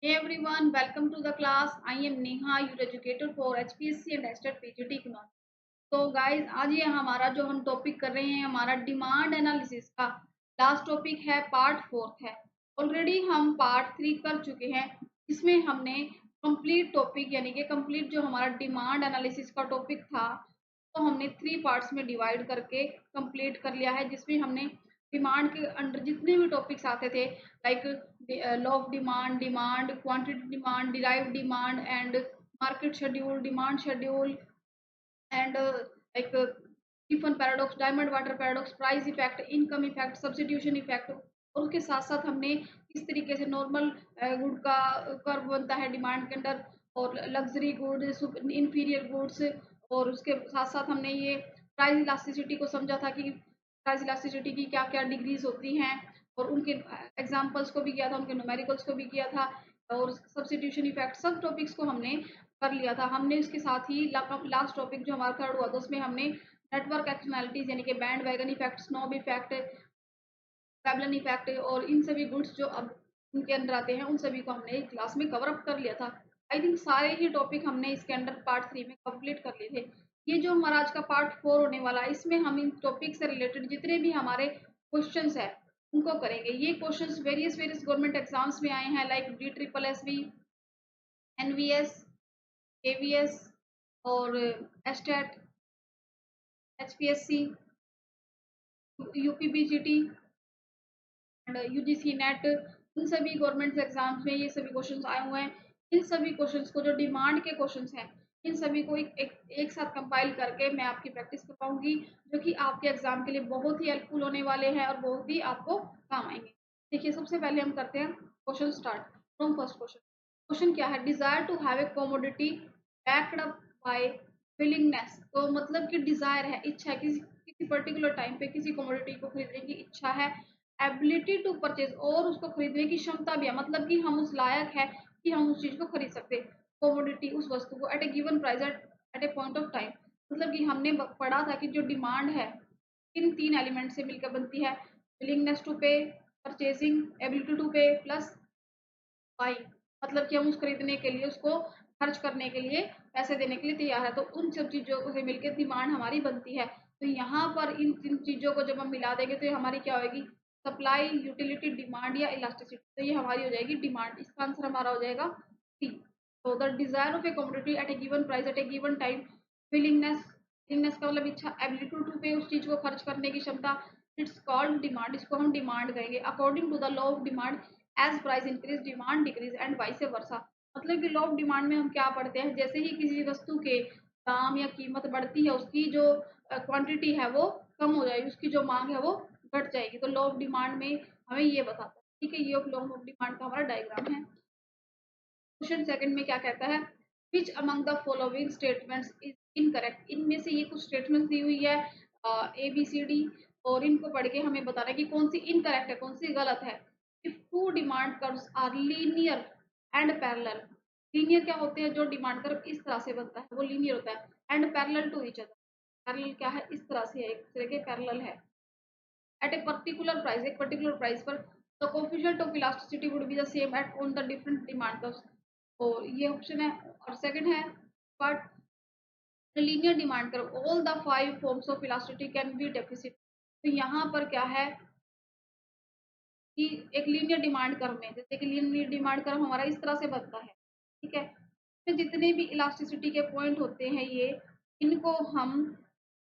Hey everyone, welcome to the class. I am Neha, your educator for HPSC and STAT PGT Economics. तो guys आज ये हमारा जो हम टॉपिक कर रहे हैं हमारा डिमांड एनालिसिस का लास्ट टॉपिक है, पार्ट 4 है। ऑलरेडी हम पार्ट 3 कर चुके हैं जिसमें हमने कंप्लीट टॉपिक यानी कि कंप्लीट जो हमारा डिमांड एनालिसिस का टॉपिक था तो हमने 3 पार्ट्स में डिवाइड करके कंप्लीट कर लिया है, जिसमें हमने डिमांड के अंडर जितने भी टॉपिक्स आते थे like law of demand, demand, quantity demand, derive demand and market schedule, demand schedule and like tiffin paradox, diamond water paradox, price effect, income effect, substitution effect, और उसके साथ साथ हमने किस तरीके से नॉर्मल गुड का कर्व बनता है डिमांड के अंदर, और लग्जरी गुड्स, इंफीरियर गुड्स, और उसके साथ साथ हमने ये प्राइस इलास्टिसिटी को समझा था कि प्राइस इलास्टिसिटी की क्या क्या डिग्रीज होती हैं, और उनके एग्जाम्पल्स को भी किया था, उनके न्यूमेरिकल्स को भी किया था, और सब्स्टिट्यूशन इफेक्ट सब टॉपिक्स को हमने कर लिया था। हमने इसके साथ ही लास्ट टॉपिक जो हमारा थर्ड हुआ था उसमें हमने नेटवर्क एक्सटर्नैलिटीज यानी कि band wagon effect, snob effect, Veblen effect और इन सभी गुड्स जो अब उनके अंदर आते हैं उन सभी को हमने क्लास में कवर अप कर लिया था। आई थिंक सारे ही टॉपिक हमने इसके अंदर पार्ट 3 में कंप्लीट कर लिए थे। ये जो हमारा आज का पार्ट 4 होने वाला है इसमें हम इन टॉपिक से रिलेटेड जितने भी हमारे क्वेश्चंस है उनको करेंगे। ये क्वेश्चंस वेरियस गवर्नमेंट एग्जाम्स में आए हैं लाइक DSSB, NVS, KVS और STAT, HPSC, UPPGT and UGC NET, इन सभी गवर्नमेंट एग्जाम्स में ये सभी क्वेश्चंस आए हुए हैं। इन सभी क्वेश्चंस को जो डिमांड के क्वेश्चंस हैं इन सभी को एक साथ कंपाइल करके मैं आपकी प्रैक्टिस करवाऊंगी, जो कि आपके एग्जाम के लिए बहुत ही हेल्पफुल होने वाले हैं और बहुत ही आपको काम आएंगे। देखिए सबसे पहले हम करते हैं question start from first question. Question क्या है, desire to have a commodity backed up by willingness. तो मतलब कि डिजायर है, इच्छा है, किसी पर्टिकुलर टाइम पे किसी कमोडिटी को खरीदने की इच्छा है, एबिलिटी टू परचेज और उसको खरीदने की क्षमता भी है, मतलब कि हम उस लायक है कि हम उस चीज को खरीद सकते हैं, कमोडिटी उस वस्तु को at a given price at a point of time. मतलब कि हमने पढ़ा था कि जो डिमांड है इन 3 एलिमेंट से मिलकर बनती है, विलिंगनेस टू पे, परचेजिंग, एबिलिटी टू पे प्लस बाइंग, मतलब कि हम उस खरीदने के लिए उसको खर्च करने के लिए पैसे देने के लिए तैयार है। तो उन सब चीजों से मिलकर डिमांड हमारी बनती है। तो यहाँ पर इन 3 चीजों को जब हम मिला देंगे तो ये हमारी क्या होगी, सप्लाई, यूटिलिटी, डिमांड या इलास्टिसिटी। तो ये हमारी हो जाएगी डिमांड। इसका आंसर हमारा हो जाएगा सी। तो the desire of a commodity at a given price at a given time, willingness का मतलब इच्छा, एबिलिटी टू पे उस चीज को खर्च करने की क्षमता, इट्स कॉल्ड डिमांड, इसको हम डिमांड कहेंगे। According to the law of demand as price increase demand decrease and vice versa. मतलब कि लॉ ऑफ डिमांड में हम क्या पढ़ते हैं, जैसे ही किसी वस्तु के दाम या कीमत बढ़ती है उसकी जो क्वांटिटी है वो कम हो जाएगी, उसकी जो मांग है वो घट जाएगी। तो लॉ ऑफ डिमांड में हमें ये बताता है। ठीक है, ये लॉ ऑफ डिमांड का हमारा डायग्राम है। क्वेश्चन सेकंड में क्या कहता है, which among the following statements is incorrect. इनमें से ये कुछ स्टेटमेंट्स दी हुई है ABCD, और इनको पढ़ के हमें बताना है कि कौन सी इनकरेक्ट है, कौन सी गलत है। If two demand curves are linear and parallel, linear क्या होते हैं, जो डिमांड कर्व इस तरह से बनता है वो लीनियर होता है, and parallel to each other, parallel क्या है, इस तरह से है, एक तरह के पैरेलल है, एट ए पर्टिकुलर प्राइस, एक पर्टिकुलर प्राइस पर, the coefficient of elasticity would be the same at on the different demand curves. और ये ऑप्शन है। और सेकंड है, but linear demand curve all the 5 forms of elasticity can be deficit. तो यहाँ पर क्या है कि एक लीनियर डिमांड कर्व में, जैसे कि लीनियर डिमांड कर्व हमारा इस तरह से बनता है, ठीक है, तो जितने भी इलास्टिसिटी के पॉइंट होते हैं ये, इनको हम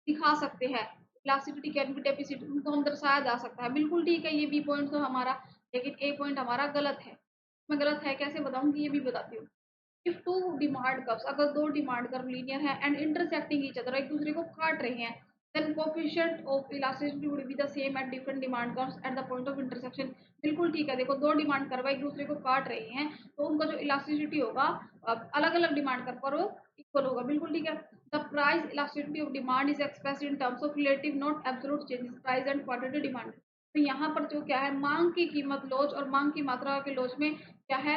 दिखा सकते हैं, इलास्टिसिटी कैन बी डेफिसिट, उनको हम दर्शाया जा सकता है। बिल्कुल ठीक है, ये बी पॉइंट तो हमारा, लेकिन ए पॉइंट हमारा गलत है। मैं गलत है कैसे बताऊंगी ये भी बताती हूँ। इफ टू डिमांड कर्व्स, अगर 2 डिमांड कर्व लीनियर है एंड इंटरसेक्टिंग ईच अदर, एक दूसरे को काट रहे हैं, then coefficient of elasticity would be the same at different demand curves at the point of intersection. बिल्कुल ठीक है, देखो 2 डिमांड कर्व एक दूसरे को काट रही हैं तो उनका जो इलास्टिसिटी होगा अलग अलग डिमांड कर्व पर वो इक्वल होगा। बिल्कुल ठीक है। The price elasticity of demand is expressed in terms of relative not absolute changes, price and quantity demand. तो यहाँ पर जो क्या है, मांग की कीमत लॉज और मांग की मात्रा के लॉज में क्या है,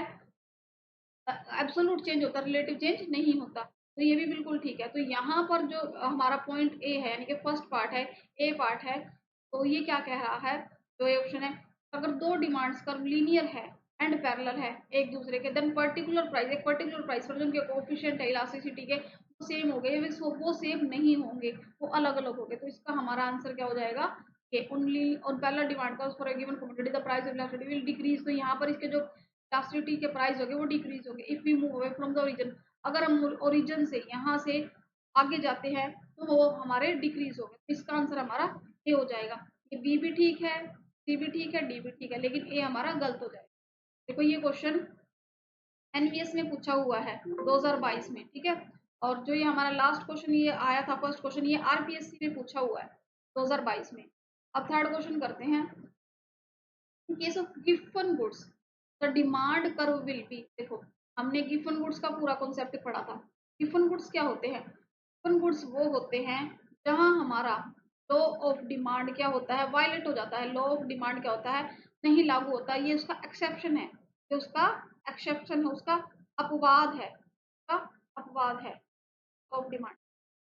एब्सोल्यूट चेंज होता है, रिलेटिव चेंज नहीं होता। तो ये भी बिल्कुल ठीक है। तो यहाँ पर जो हमारा पॉइंट ए है यानी कि फर्स्ट पार्ट है, ए पार्ट है, तो ये क्या कह रहा है, जो ये ऑप्शन है, अगर 2 डिमांड्स कर्व लीनियर है एंड पैरेलल है एक दूसरे के। देन पर्टिकुलर प्राइस, एक पर्टिकुलर प्राइस पर जो उनके कोएफिशिएंट है इलास्टिसिटी के वो सेम हो गए, वो सेम नहीं होंगे, वो अलग अलग हो गए। तो इसका हमारा आंसर क्या हो जाएगा कि only on parallel demand cause for a given commodity the price of elasticity will decrease. तो यहाँ पर इसके जो इलास्टिसिटी के प्राइस हो गए वो डिक्रीज हो गए if we move away from the origin. अगर हम ओरिजिन से यहाँ से आगे जाते हैं तो वो हमारे डिक्रीज हो गए। तो इसका आंसर हमारा ए हो जाएगा। ये बी भी ठीक है, सी भी ठीक है, डी भी ठीक है, लेकिन ए हमारा गलत हो जाएगा। देखो ये क्वेश्चन एनवीएस में पूछा हुआ है 2022 में, ठीक है। और जो ये हमारा लास्ट क्वेश्चन ये आया था, फर्स्ट क्वेश्चन, ये आरपीएससी में पूछा हुआ है 2022 में। अब थर्ड क्वेश्चन करते हैं। In case of given goods the demand curve will be. देखो हमने गिवन गुड्स का पूरा कॉन्सेप्ट पढ़ा था। गिवन गुड्स क्या होते हैं? गिवन गुड्स वो होते हैं जहां हमारा लॉ ऑफ डिमांड क्या होता है, वायलेट हो जाता है। लॉ ऑफ डिमांड क्या होता है, नहीं लागू होता। ये उसका एक्सेप्शन है, ये उसका एक्सेप्शन है, उसका अपवाद है, उसका अपवाद है ऑफ डिमांड।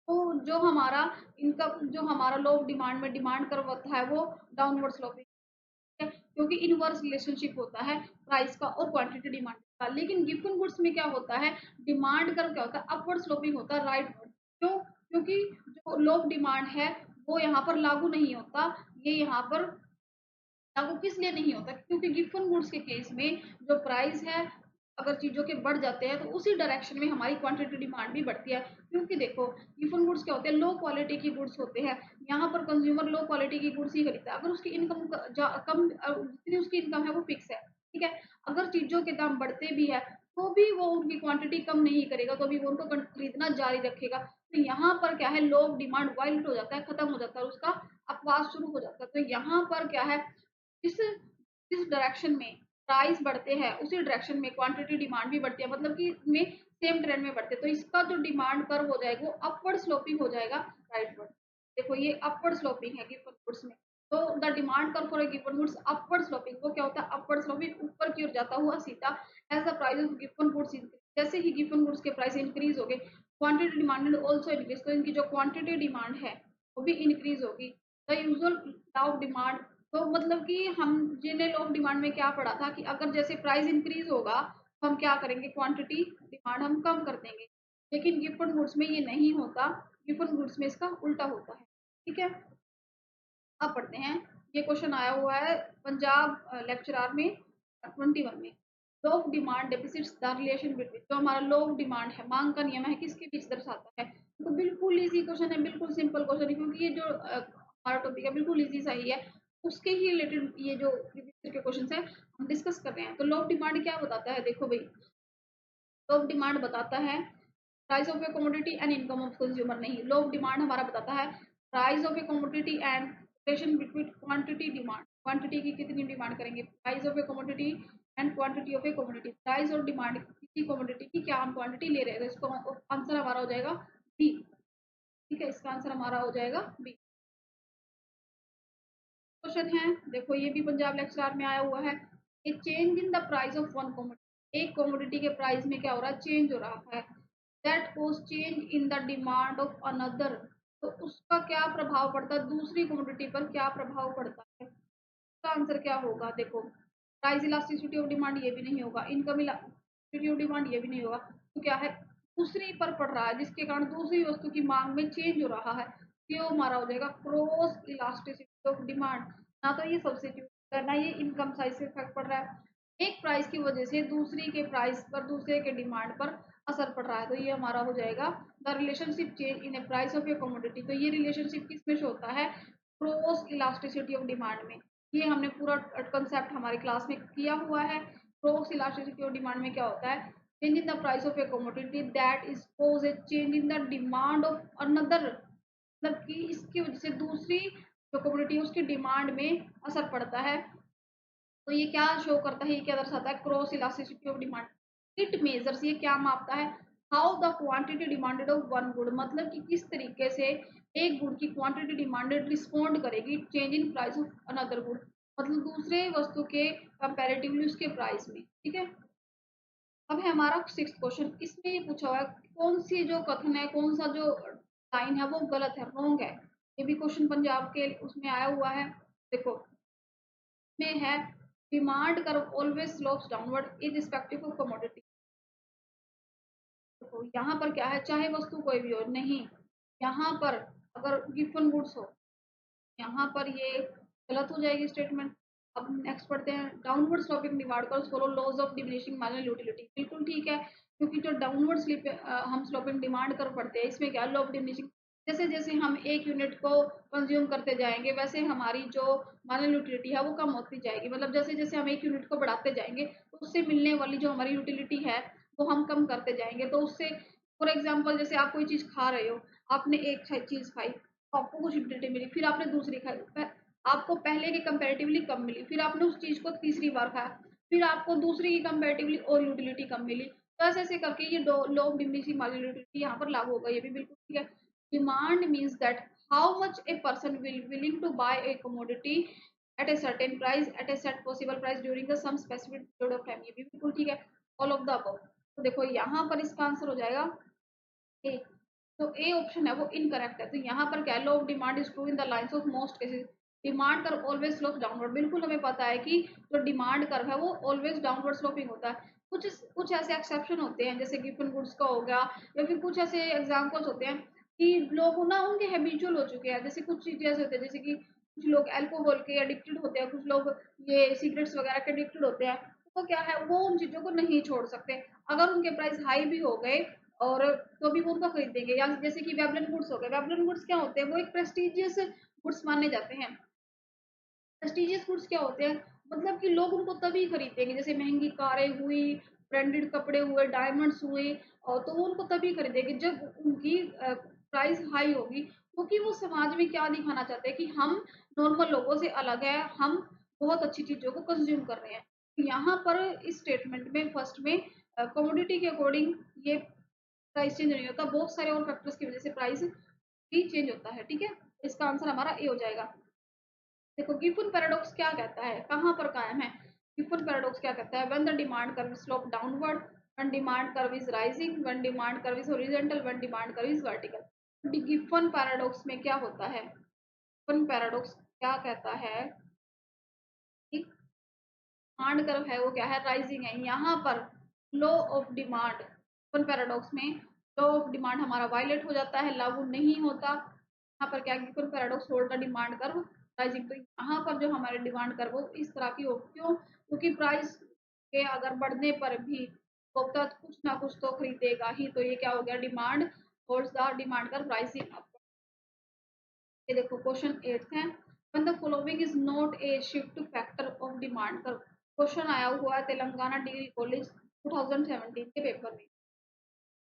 तो जो हमारा लॉ ऑफ डिमांड में डिमांड कर्व होता है वो डाउनवर्ड स्लोपिंग, क्योंकि इनवर्स रिलेशनशिप होता है प्राइस का और क्वांटिटी डिमांड का। लेकिन गिवन गुड्स में क्या होता है, डिमांड कर्व क्या होता है, अपवर्ड स्लोपिंग होता है, राइटवर्ड। क्यों? क्योंकि जो लॉ ऑफ डिमांड है वो यहाँ पर लागू नहीं होता। ये यहाँ पर लागू किस लिए नहीं होता, क्योंकि गिवन गुड्स के केस में जो प्राइस है अगर चीजों के बढ़ जाते हैं तो उसी डायरेक्शन में हमारी क्वांटिटी डिमांड भी बढ़ती है। क्योंकि देखो गिवन गुड्स क्या होते हैं, लो क्वालिटी की गुड्स होते हैं। यहाँ पर कंज्यूमर लो क्वालिटी की गुड्स ही खरीदता है। अगर उसकी इनकम कम, जितनी उसकी इनकम है वो फिक्स है, ठीक है। अगर चीजों के दाम बढ़ते भी है तो भी वो उनकी क्वांटिटी कम नहीं करेगा, तो भी वो उनको खरीदना जारी रखेगा। तो यहाँ पर क्या है, लो ऑफ डिमांड वाइल्ड हो जाता है, खत्म हो जाता है, उसका अपवाद शुरू हो जाता है। तो यहाँ पर क्या है, जिस जिस डायरेक्शन में प्राइस बढ़ते हैं उसी डायरेक्शन में क्वांटिटी डिमांड भी बढ़ती है, मतलब कि इसमें सेम ट्रेंड में बढ़ते हैं। तो इसका जो डिमांड कर्व हो जाएगा वो अपवर्ड स्लोपिंग हो जाएगा, राइटवर्ड। देखो ये अपवर्ड स्लोपिंग है गिवन गुड्स में। तो the demand curve for a given goods upward sloping, वो क्या होता है, अपवर्ड स्लोपिंग, ऊपर की ओर जाता हुआ सीधा। As the price of given goods increase, जैसे ही गिवन गुड्स के प्राइस इंक्रीज हो गए क्वांटिटी डिमांड ऑल्सो इंक्रीज, तो इनकी जो क्वांटिटी डिमांड है वो भी इंक्रीज होगी। The usual law of demand, तो मतलब कि हम जिन्हें लॉ ऑफ डिमांड में क्या पढ़ा था कि अगर जैसे प्राइस इंक्रीज होगा तो हम क्या करेंगे, क्वांटिटी डिमांड हम कम कर देंगे। लेकिन गिवन गुड्स में ये नहीं होता, गिवन गुड्स में इसका उल्टा होता है, ठीक है। अब पढ़ते हैं। ये क्वेश्चन आया हुआ है पंजाब लेक्चरर में 21 में। Law of demand deficits the relation between, जो हमारा लॉ ऑफ डिमांड है, मांग का नियम है, किसके बीच दर्शाता है। तो बिल्कुल इजी क्वेश्चन है, बिल्कुल सिंपल क्वेश्चन है, क्योंकि ये जो हमारा टॉपिक है बिल्कुल इजी सा ही है। उसके ही रिलेटेड ये जो प्रीवियस के क्वेश्चन है हम डिस्कस कर रहे हैं। तो लॉ ऑफ डिमांड क्या बताता है, देखो भाई, लॉ ऑफ डिमांड बताता है price of a commodity and income of consumer. नहीं, लॉ ऑफ डिमांड हमारा बताता है price of a commodity and relation between quantity demand, quantity की कितनी डिमांड करेंगे, price of a commodity and quantity of a commodity, price और demand किसी commodity की क्या हम क्वांटिटी ले रहे हैं। तो इसको आंसर हमारा हो जाएगा बी, ठीक है, इसका आंसर हमारा हो जाएगा बी। क्वेश्चन है, देखो ये भी पंजाब लेक्चरर में आया हुआ है। A change in the price of one commodity, एक कमोडिटी के प्राइस में क्या हो रहा है, चेंज हो रहा है। That cause change in the demand of another, तो उसका क्या प्रभाव पड़ता है, दूसरी कमोडिटी पर क्या प्रभाव पड़ता है। इसका आंसर क्या होगा, देखो प्राइस इलास्टिसिटी ऑफ डिमांड ये भी नहीं होगा, इनकम इलास्टिसिटी ऑफ डिमांड ये भी नहीं होगा। तो क्या है, दूसरी पर पड़ रहा है जिसके कारण दूसरी वस्तु की मांग में चेंज हो रहा है। ये हमारा हो जाएगा क्रॉस इलास्टिसिटी ऑफ डिमांड। ना तो ये सब्स्टिट्यूट करना, ये इनकम साइज से इफेक्ट पड़ रहा है। एक प्राइस की वजह से दूसरी के प्राइस पर, दूसरे के डिमांड पर असर पड़ रहा है। तो ये हमारा हो जाएगा the relationship change in A price of a commodity. तो ये रिलेशनशिप किस में शो होता है, क्रॉस इलास्टिसिटी ऑफ डिमांड में। ये हमने पूरा कंसेप्ट हमारी क्लास में किया हुआ है। क्रॉस इलास्टिसिटी ऑफ डिमांड में क्या होता है, change in the price of a commodity that is cause a change in the demand of another, मतलब कि इसकी वजह से दूसरी जो कमोडिटी है उसकी डिमांड में असर पड़ता है। तो ये क्या शो करता है, ये क्या दर्शाता है, cross elasticity of demand. It measures, ये क्या मापता है, how the quantity demanded of one good, मतलब कि किस तरीके से एक गुड की क्वांटिटी डिमांडेड रिस्पॉन्ड करेगी change in price of another good, मतलब दूसरे वस्तु के कंपैरेटिवली उसके प्राइस में, ठीक है। अब है हमारा सिक्स्थ क्वेश्चन। इसमें ये पूछा हुआ है कौन सी जो कथन है, कौन सा जो लाइन है वो गलत है, रॉन्ग है। ये भी क्वेश्चन पंजाब के उसमें आया हुआ है। देखो में है demand curve always slopes downward irrespective of commodity. देखो यहाँ पर क्या है, चाहे वस्तु कोई भी हो, नहीं यहाँ पर अगर गिवन गुड्स हो, यहाँ पर ये गलत हो जाएगी स्टेटमेंट। अब नेक्स्ट पढ़ते हैं, downward sloping demand curves follow laws of diminishing marginal utility. बिल्कुल ठीक है, क्योंकि जो डाउनवर्ड स्लिप हम स्लोपिंग डिमांड कर्व पढ़ते हैं, इसमें क्या लॉ ऑफ डिमिनिशिंग, जैसे जैसे हम एक यूनिट को कंज्यूम करते जाएंगे वैसे हमारी जो मार्जिनल यूटिलिटी है वो कम होती जाएगी। मतलब जैसे जैसे हम एक यूनिट को बढ़ाते जाएंगे तो उससे मिलने वाली जो हमारी यूटिलिटी है वो हम कम करते जाएंगे। तो उससे फॉर एग्जाम्पल जैसे आप कोई चीज खा रहे हो, आपने एक चीज खाई तो आपको कुछ यूटिलिटी मिली, फिर आपने दूसरी खाई, आपको पहले के कंपैरेटिवली कम मिली, फिर आपने उस चीज को तीसरी बार खाया, फिर आपको दूसरी की कंपैरेटिवली और यूटिलिटी कम मिली। तो ऐसे ऐसे करके ये law of diminishing marginal utility यहाँ पर लागू होगा। ये भी बिल्कुल ठीक है। Demand means that how much a person will willing to buy a commodity at a certain price at a set possible price during the some specific period of time. ये भी बिल्कुल ठीक है, ऑल ऑफ द अबव। तो देखो यहाँ पर इसका आंसर हो जाएगा ए। तो ए ऑप्शन है वो इनकरेक्ट है। तो यहाँ पर क्या, law of demand is true in the lines of most cases, demand curve always slope downward. बिल्कुल हमें पता है कि जो डिमांड कर्व है वो ऑलवेज डाउनवर्ड स्लोपिंग होता है। कुछ कुछ ऐसे एक्सेप्शन होते हैं, जैसे गिवन गुड्स का हो गया, या फिर कुछ ऐसे एग्जाम्पल्स होते हैं कि लोग ना उनके हैबिचुअल हो चुके हैं। जैसे कुछ चीजें ऐसे होते हैं, जैसे कि कुछ लोग अल्कोहल के एडिक्टेड होते हैं, कुछ लोग ये सिगरेट्स वगैरह के एडिक्टेड होते हैं। तो क्या है, वो उन चीजों को नहीं छोड़ सकते। अगर उनके प्राइस हाई भी हो गए और तो भी वो उनको खरीदेंगे। या जैसे कि वेबलन गुड्स हो गए, वेबलन गुड्स क्या होते हैं, वो एक प्रेस्टिजियस गुड्स माने जाते हैं। प्रेस्टिजियस गुड्स क्या होते हैं, मतलब कि लोग उनको तभी खरीदेंगे, जैसे महंगी कारें हुई, ब्रांडेड कपड़े हुए, डायमंड्स हुए, और तो वो उनको तभी खरीदेंगे जब उनकी प्राइस हाई होगी। क्योंकि वो समाज में क्या दिखाना चाहते हैं कि हम नॉर्मल लोगों से अलग है, हम बहुत अच्छी चीजों को कंज्यूम कर रहे हैं। तो यहाँ पर इस स्टेटमेंट में फर्स्ट में कमोडिटी के अकॉर्डिंग ये प्राइस चेंज नहीं होता, बहुत सारे और फैक्टर्स की वजह से प्राइस भी चेंज होता है। ठीक है, इसका आंसर हमारा ए हो जाएगा। देखो गिब्बन पैराडॉक्स क्या कहता है, कहाँ पर कायम है। गिब्बन पैराडॉक्स क्या कहता है, when the demand curve slope downward, when demand curve is rising, when demand curve is horizontal, when demand curve is vertical. Gibbon paradox में क्या होता है, गिब्बन पैराडॉक्स क्या कहता है कि डिमांड कर्व है वो क्या है, राइजिंग है। यहाँ पर law of demand, Gibbon paradox में लॉ ऑफ डिमांड हमारा वायलेट हो जाता है, लागू नहीं होता। यहाँ पर क्या, Gibbon paradox hold the demand curve rising. तो यहाँ पर जो हमारे डिमांड कर्व वो इस तरह की हो, क्यों, क्योंकि प्राइस के अगर बढ़ने पर भी उपभोक्ता कुछ ना कुछ तो खरीदेगा ही। तो ये क्या हो गया, demand holds the demand curve rising up. ये देखो क्वेश्चन 8 है, when the following is not a shift factor of demand curve. Question आया हुआ है तेलंगाना डिग्री कॉलेज 2017 के पेपर में।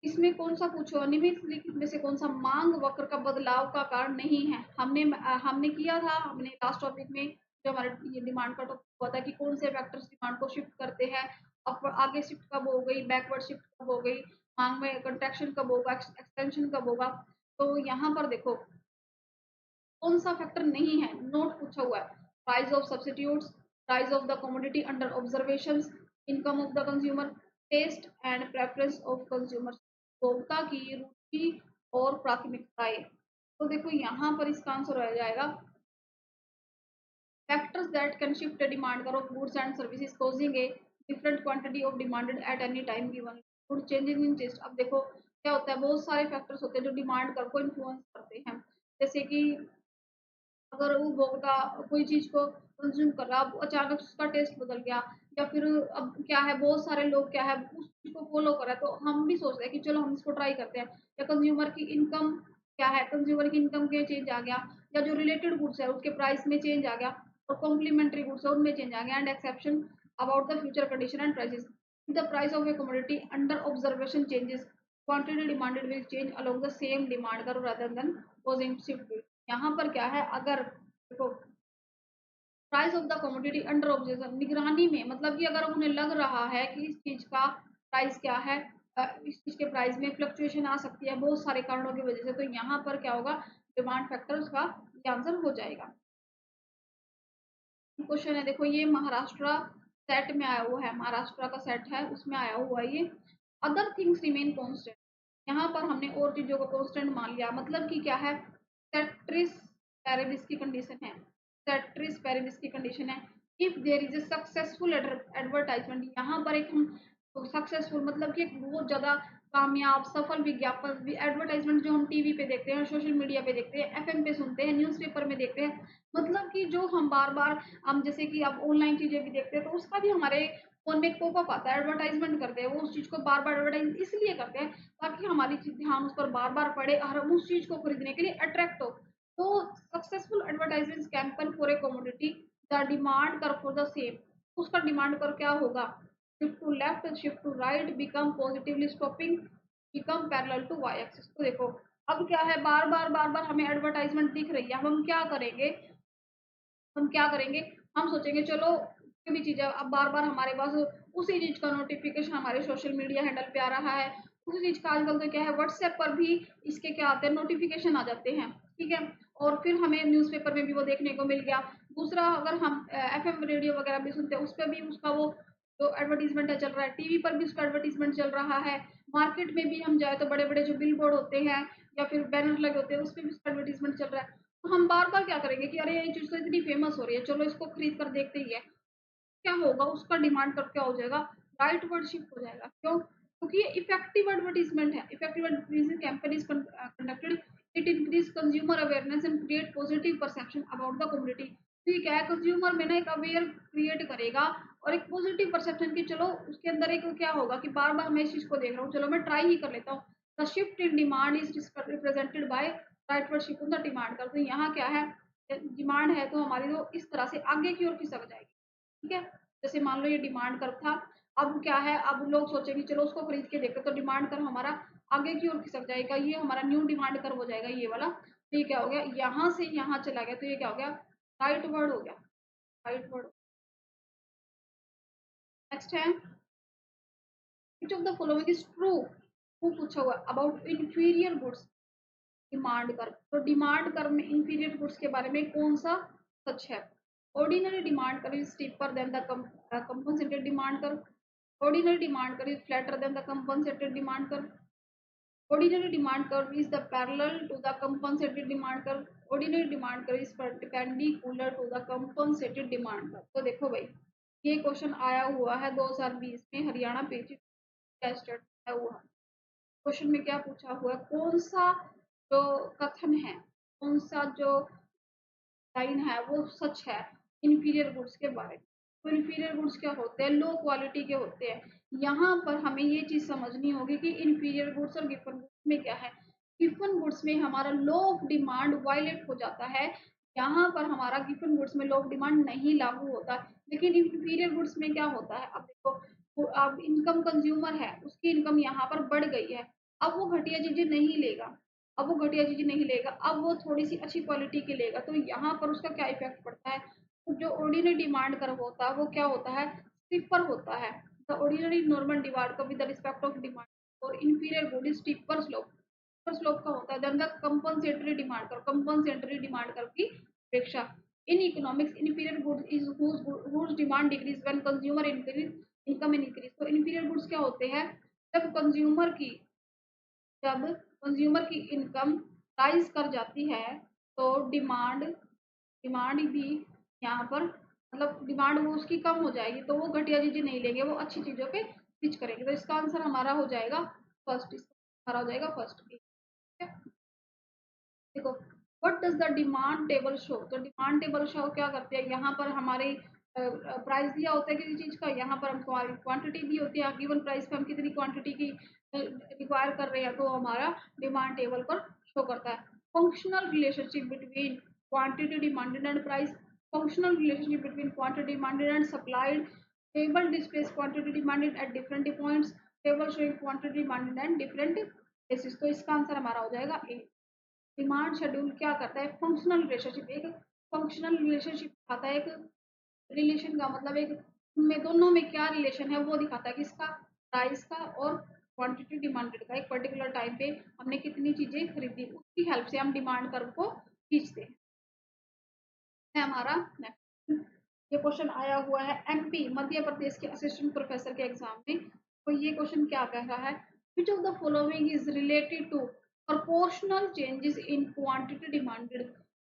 इसमें कौन सा पूछो, निम्नलिखित में से कौन सा मांग वक्र का बदलाव का कारण नहीं है। हमने किया था, हमने लास्ट टॉपिक में जो हमारे ये डिमांड का टॉपिक हुआ था कि कौन से फैक्टर्स डिमांड को शिफ्ट करते हैं। अब आगे शिफ्ट कब हो गई, बैकवर्ड शिफ्ट कब हो गई, मांग में कंट्रैक्शन कब होगा, एक्सपेंशन कब होगा। तो यहाँ पर देखो कौन सा फैक्टर नहीं है, नोट पूछा हुआ है, price of substitutes, price of the commodity under observation, income of the consumer, taste and preference of consumer, उपभोक्ता की रुचि और प्राथमिकताएं। तो देखो यहाँ पर इसका आंसर हो जाएगा factors that can shift the demand curve of goods and services causing a different quantity of demanded at any time given good changes in taste। अब देखो क्या होता है, बहुत सारे फैक्टर्स होते हैं जो डिमांड कर्व को इन्फ्लुएंस करते हैं। जैसे कि अगर वो उपभोक्ता कोई चीज को कंज्यूम कर रहा, अब अचानक उसका टेस्ट बदल गया, या फिर अब क्या है, बहुत सारे लोग क्या है उस चीज को फॉलो कर रहे हैं, तो हम भी सोचते हैं कि चलो हम इसको ट्राई करते हैं। या कंज्यूमर की इनकम क्या है, कंज्यूमर की इनकम के चेंज आ गया, या जो रिलेटेड गुड्स है उसके प्राइस में चेंज आ गया, और कॉम्प्लीमेंट्री गुड्स है उनमें चेंज आ गया, and exception about the future condition and prices. The price of a commodity under observation changes, quantity demanded will change along the same demand curve rather than causing shift। यहाँ पर क्या है, अगर देखो price of the commodity under observation, निगरानी में, मतलब कि अगर उन्हें लग रहा है कि इस चीज का प्राइस क्या है, इस चीज के प्राइस में फ्लक्चुएशन आ सकती है बहुत सारे कारणों की वजह से, तो यहाँ पर क्या होगा, डिमांड फैक्टर उसका ये आंसर हो जाएगा। क्वेश्चन है देखो, ये महाराष्ट्र सेट में आया हुआ है, महाराष्ट्र का सेट है उसमें आया हुआ है ये, अदर थिंग्स रिमेन कांस्टेंट। यहाँ पर हमने और चीजों को कांस्टेंट मान लिया, मतलब कि क्या है, सेट्रिस पेरेबिस की कंडीशन है, सेट्रिस पेरेबिस की कंडीशन है। If there is a successful advertisement, यहाँ पर एक हम सक्सेसफुल मतलब कि एक बहुत ज़्यादा कामयाब सफल विज्ञापन एडवर्टाइजमेंट जो हम टीवी पे देखते हैं, सोशल मीडिया पे देखते हैं, एफएम पे सुनते हैं, न्यूज़पेपर में देखते हैं, मतलब कि जो हम बार बार हम जैसे कि अब ऑनलाइन चीज़ें भी देखते हैं तो उसका भी हमारे फ़ोन में एक पॉपअप आता है, एडवर्टाइजमेंट करते हैं, वो उस चीज़ को बार बार एडवर्टाइज इसलिए करते हैं ताकि हमारी ध्यान उस पर बार बार पड़े और हम उस चीज़ को खरीदने के लिए अट्रैक्ट हो। तो successful advertisement campaign for a commodity, the demand curve for the same, उसका डिमांड कर्व क्या होगा, shift to left, shift to right, become positively stopping, become parallel to Y axis. तो देखो अब क्या है, बार बार हमें एडवर्टाइजमेंट दिख रही है, अब हम क्या करेंगे, हम सोचेंगे चलो कोई भी चीज़ है, अब बार बार हमारे पास उसी चीज़ का नोटिफिकेशन हमारे सोशल मीडिया हैंडल पे आ रहा है, उसी चीज़ का आजकल तो क्या है व्हाट्सएप पर भी इसके क्या आते हैं नोटिफिकेशन आ जाते हैं, ठीक है। और फिर हमें न्यूज़पेपर में भी वो देखने को मिल गया। दूसरा अगर हम एफएम रेडियो वगैरह भी सुनते हैं उस पर भी उसका वो जो एडवर्टीजमेंट है चल रहा है, टीवी पर भी उसका एडवर्टीजमेंट चल रहा है, मार्केट में भी हम जाए तो बड़े बड़े जो बिल बोर्ड होते हैं या फिर बैनर लगे होते हैं उस पर भी उसका एडवर्टीजमेंट चल रहा है। तो हम बार-बार क्या करेंगे कि अरे ये चीज़ तो इतनी फेमस हो रही है, चलो इसको खरीद कर देखते ही है। क्या होगा उसका डिमांड कब क्या हो जाएगा, राइटवर्ड शिफ्ट हो जाएगा। क्यों? क्योंकि ये इफेक्टिव एडवर्टाइजमेंट है। Effective advertisement campaign is conducted, it increase consumer awareness and create positive perception about the community. ठीक है, कंज्यूमर में ना एक अवेयर क्रिएट करेगा और एक पॉजिटिव परसेप्शन की चलो उसके अंदर एक क्या होगा कि बार बार मैं इस चीज को देख रहा हूँ, चलो मैं ट्राई ही कर लेता हूँ। The shift in demand is represented by rightward shift in the demand कर। तो यहाँ क्या है, डिमांड है तो हमारी तो इस तरह से आगे की ओर खिसक जाएगी, ठीक है। जैसे मान लो ये डिमांड कर्व था, अब क्या है, अब लोग सोचेंगे चलो उसको खरीद के देखते, तो डिमांड कर्व हमारा आगे की ओर खिसक जाएगा, ये हमारा न्यू डिमांड कर्व हो जाएगा ये वाला। तो ये क्या हो गया, यहाँ से यहाँ चला गया, तो ये क्या हो गया, राइट वर्ड हो गया, राइट वर्ड। नेक्स्ट है which of the following is true, वो पूछा हुआ about inferior goods demand curve. तो डिमांड कर्व में इंफीरियर गुड्स के बारे में कौन सा सच है। Ordinary demand curve is steeper than the compensated demand curve, ordinary demand curve is flatter than the compensated demand curve, ordinary demand curve is the parallel to the compensated demand curve, ordinary demand curve is perpendicular to the compensated demand curve। तो देखो भाई ये question आया हुआ है 2020 में Haryana page test आया हुआ है। क्वेश्चन में क्या पूछा हुआ है, कौन सा जो कथन है, कौन सा जो लाइन है वो सच है इंफीरियर गुड्स के बारे में। तो इंफीरियर गुड्स क्या होते हैं, लो क्वालिटी के होते हैं। यहाँ पर हमें ये चीज़ समझनी होगी कि इंफीरियर गुड्स और गिफन गुड्स में क्या है, गिफन गुड्स में हमारा लो ऑफ डिमांड वायलेट हो जाता है, यहाँ पर हमारा गिफन गुड्स में लो ऑफ डिमांड नहीं लागू होता। लेकिन इंफीरियर गुड्स में क्या होता है, अब देखो अब इनकम कंज्यूमर है उसकी इनकम यहाँ पर बढ़ गई है, अब वो घटिया चीजें नहीं लेगा, अब वो घटिया चीज़ें नहीं लेगा, अब वो थोड़ी-सी अच्छी क्वालिटी की लेगा। तो यहाँ पर उसका क्या इफ़ेक्ट पड़ता है, तो जो ऑर्डिनरी डिमांड कर्व होता है, वो क्या होता है, स्टीपर होता है। The ordinary normal demand curve with the respect of demand और inferior good is steeper slope. Steeper slope का होता है then the compensatory demand curve, compensatory demand curve की अपेक्षा। In economics inferior goods is whose demand decrease when consumer increase income increase. तो inferior goods क्या होते हैं, जब कंज्यूमर की जब कंज्यूमर की इनकम राइज कर जाती है तो डिमांड डिमांड भी यहाँ पर मतलब डिमांड वो उसकी कम हो जाएगी, तो वो घटिया चीजें नहीं लेंगे, वो अच्छी चीजों पे स्विच करेंगे। तो इसका आंसर हमारा हो जाएगा फर्स्ट, इसका हमारा हो जाएगा फर्स्ट। ठीक है, देखो what does the demand table show. तो डिमांड टेबल शो क्या करते हैं, यहाँ पर हमारे प्राइस दिया होता है किसी चीज का, यहाँ पर हमको क्वांटिटी दी होती है, गिवन प्राइस पे हम कितनी क्वांटिटी की रिक्वायर कर रहे हैं, तो हमारा डिमांड टेबल पर शो करता है। Functional relationship between quantity demanded and price, functional relationship between quantity demanded and supplied, table displace quantity demanded at different points, table showing quantity demanded at different places. तो इसका answer हमारा हो जाएगा ए। Demand schedule क्या करता है, functional relationship, एक functional relationship आता है, एक रिलेशन का मतलब एक में दोनों में क्या रिलेशन है वो दिखाता है, किसका, प्राइस का और क्वांटिटी डिमांडेड का। एक पर्टिकुलर टाइम पे हमने कितनी चीजें खरीदी उसकी हेल्प से हम डिमांड कर्व को खींचते हैं। हमारा नेक्स्ट ये क्वेश्चन आया हुआ है एमपी मध्य प्रदेश के असिस्टेंट प्रोफेसर के एग्जाम में। तो ये क्वेश्चन क्या कह रहा है, which of the following is related to proportional changes in quantity demanded.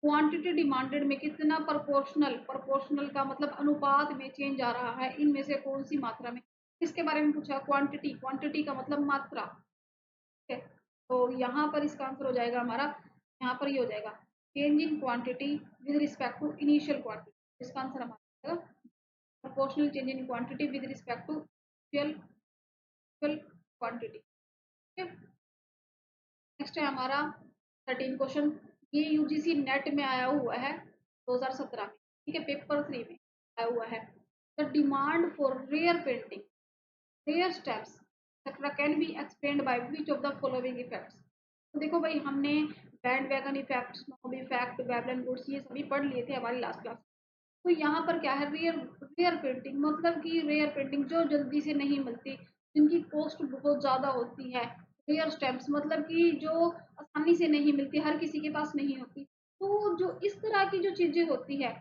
Quantity demanded में कितना प्रोपोर्शनल, प्रोपोर्शनल का मतलब अनुपात में चेंज आ रहा है, इनमें से कौन सी मात्रा में, किसके बारे में पूछा, क्वांटिटी, क्वांटिटी का मतलब मात्रा, ठीक है। तो यहाँ पर इसका आंसर हो जाएगा हमारा, यहाँ पर ये हो जाएगा change in quantity with respect to initial quantity, इसका आंसर हमारा हो जाएगा proportional change in quantity with respect to initial quantity, ठीक है। नेक्स्ट है हमारा 13 क्वेश्चन, ये यूजीसी नेट में आया हुआ है 2017 में, ठीक है, पेपर 3 में आया हुआ है। The demand for rare painting, rare steps etcetera can be explained by which of the following effects. तो देखो भाई, हमने bandwagon effect, snob effect, Veblen goods ये सभी पढ़ लिए थे हमारी लास्ट क्लास। तो यहाँ पर क्या है, रेयर, रेयर पेंटिंग मतलब कि रेयर पेंटिंग जो जल्दी से नहीं मिलती, जिनकी कॉस्ट बहुत ज़्यादा होती है। रेयर स्टैम्प्स मतलब कि जो आसानी से नहीं मिलती, हर किसी के पास नहीं होती। तो जो इस तरह की जो चीज़ें होती है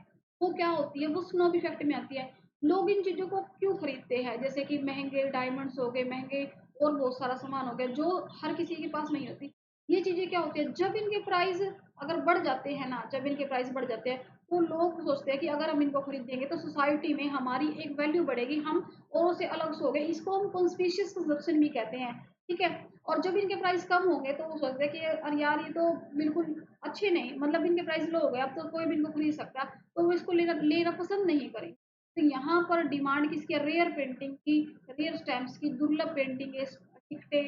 वो क्या होती है, वो स्नोब इफेक्ट में आती है। लोग इन चीज़ों को क्यों खरीदते हैं, जैसे कि महंगे डायमंड्स हो गए, महंगे और बहुत सारा सामान हो गया जो हर किसी के पास नहीं होती। ये चीज़ें क्या होती है, जब इनके प्राइस अगर बढ़ जाते हैं ना, जब इनके प्राइस बढ़ जाते हैं तो लोग सोचते हैं कि अगर हम इनको खरीदेंगे तो सोसाइटी में हमारी एक वैल्यू बढ़ेगी, हम औरों से अलग से हो गए, इसको हम कॉन्स्पिशियस कंजप्शन भी कहते हैं, ठीक है। और जब इनके प्राइस कम होंगे तो वो सोचते हैं कि अरे यार ये तो बिल्कुल अच्छे नहीं, मतलब इनके प्राइस लो हो गए, अब तो कोई भी इनको खरीद सकता, तो वो इसको लेना लेना पसंद नहीं करेंगे। तो यहाँ पर डिमांड किसकी है, रेयर पेंटिंग की, रेयर स्टैम्प्स की, दुर्लभ पेंटिंग, टिकटे,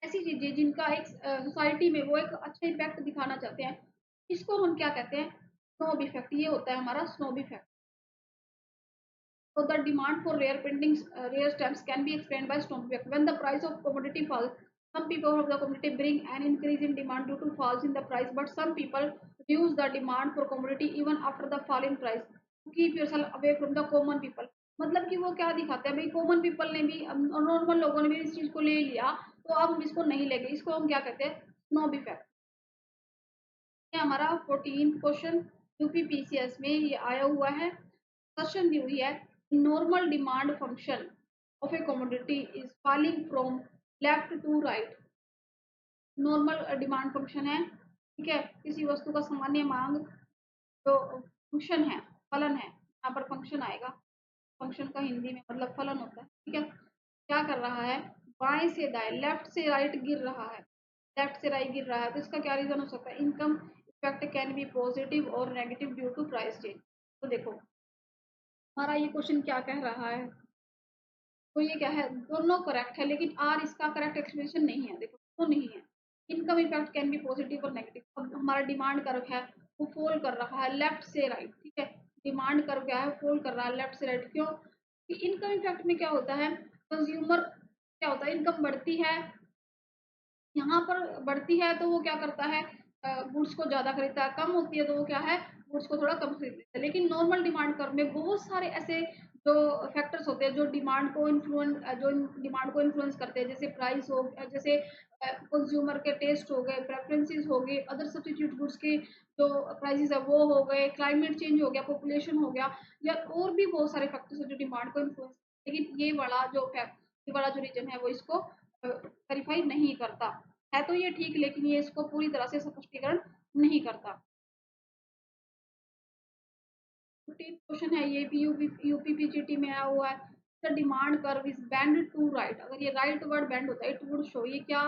ऐसी चीजें जिनका एक सोसाइटी में वो एक अच्छा इफेक्ट दिखाना चाहते हैं, इसको हम क्या कहते हैं, स्नोब इफेक्ट। ये होता है हमारा snob effect. So the demand for rare paintings, rare stamps can be explained by snob effect. When the price of commodity falls, some people of the community bring an increase in demand due to falls in the price, but some people reduce the demand for commodity even after the fall in price to keep yourself away from the common people. मतलब कि वो क्या दिखाते हैं भाई, common people ने भी, normal लोगों ने भी इस चीज को ले लिया, तो अब हम इसको नहीं लेंगे, इसको हम क्या कहते हैं, स्नोब इफेक्ट। ये हमारा 14 क्वेश्चन यूपीपीसीएस में ये आया हुआ है। क्वेश्चन दी हुई है, normal demand function of a commodity is falling from left to right. Normal demand function है, ठीक है, किसी वस्तु का सामान्य मांग जो फंक्शन है, फलन है, यहाँ पर फंक्शन आएगा, फंक्शन का हिंदी में मतलब फलन होता है, ठीक है। क्या कर रहा है, बाएं से दाएं, लेफ्ट से राइट गिर रहा है, लेफ्ट से राइट गिर रहा है, तो इसका क्या रीजन हो सकता है, income effect can be positive और negative due to price change. तो देखो हमारा ये क्वेश्चन क्या कह रहा है, तो ये क्या है, दोनों करेक्ट है, लेकिन आर इसका करेक्ट एक्सप्लेनेशन नहीं है, देखो तो नहीं है। Income effect can be positive और नेगेटिव। अब हमारा डिमांड कर्व है वो फॉल कर रहा है लेफ्ट से राइट, ठीक है, डिमांड कर्व क्या है, फॉल कर रहा है लेफ्ट से राइट, क्यों, कि इनकम इफेक्ट में क्या होता है, कंज्यूमर क्या होता है, इनकम बढ़ती है, यहाँ पर बढ़ती है तो वो क्या करता है, गुड्स को ज्यादा खरीदता है, कम होती है तो वो क्या है, गुड्स को थोड़ा कम खरीदता है। लेकिन नॉर्मल डिमांड कर्व में बहुत सारे ऐसे जो फैक्टर्स होते हैं जो डिमांड को इन्फ्लुएंस करते हैं, जैसे प्राइस हो, जैसे कंज्यूमर के टेस्ट हो गए, प्रेफरेंसेस हो गए, अदर सब्स्टिट्यूट गुड्स के जो प्राइसेस है वो हो गए, क्लाइमेट चेंज हो गया, पॉपुलेशन हो गया, या और भी बहुत सारे फैक्टर्स है जो डिमांड को इन्फ्लुएंस, लेकिन ये वाला जो रीजन है वो इसको वेरीफाई नहीं करता है। तो ये ठीक, लेकिन ये इसको पूरी तरह से स्पष्टीकरण नहीं करता। क्वेश्चन है ये भी यूपीपीजीटी में आया हुआ है, the demand curve is bend to right. अगर ये राइट वर्ड बेंड होता है इट वुड शो, ये क्या